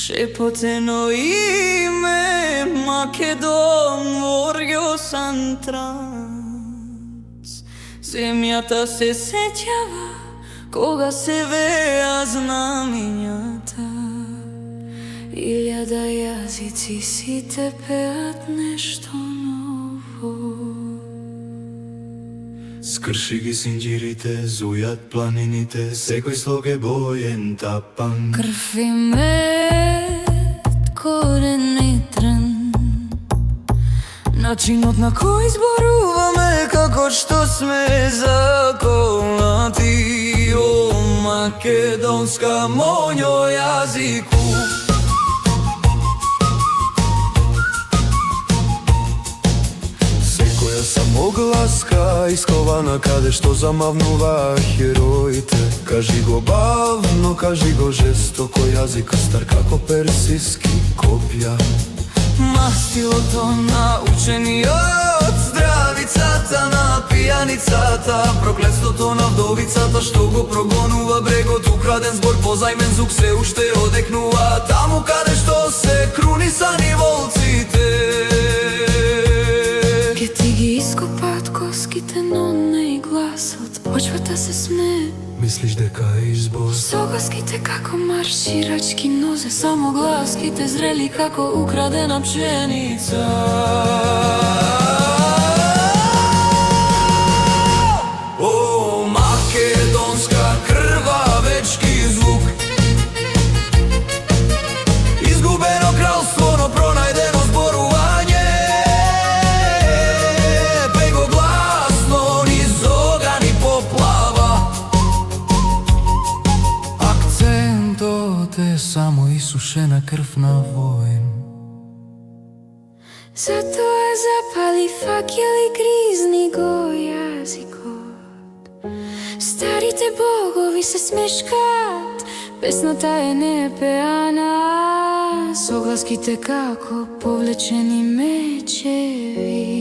Шепотено име Македон во Оргиосан транс. Земјата се сеќава кога се веа знамињата. Илјада јазици сите пеат нешто ново. Скрши ги синџирите, зујат планините, секој слог е боен тапан. Крв и мед, корен и трн, начинот на кој зборуваме како што сме заколнати. О, македонска мојо јазику, самогласка искована каде што замавнува хероите. Кажи го бавно, кажи го жестоко, јазик стар како персиски копја. мастилото на учениот, здравицата на пијаницата, проклетството на вдовицата што го прогонува брегот. Украден збор, позајмен звук се уште одекнува таму каде што се крунисани волците. Ископаат коските, но не и гласот. Почвата се смее. Мислиш дека е избор? Согласките како марширачки нозе, само гласките зрели како украдена пшеница. О, македонска крвавечки звук, изгубено кралство, но пронајдено зборување. Само исушена крв на воин. Затоа запали факели, гризни го јазикот. Старите богови се смешкат, песната е непеана, согласките како повлечени мечеви.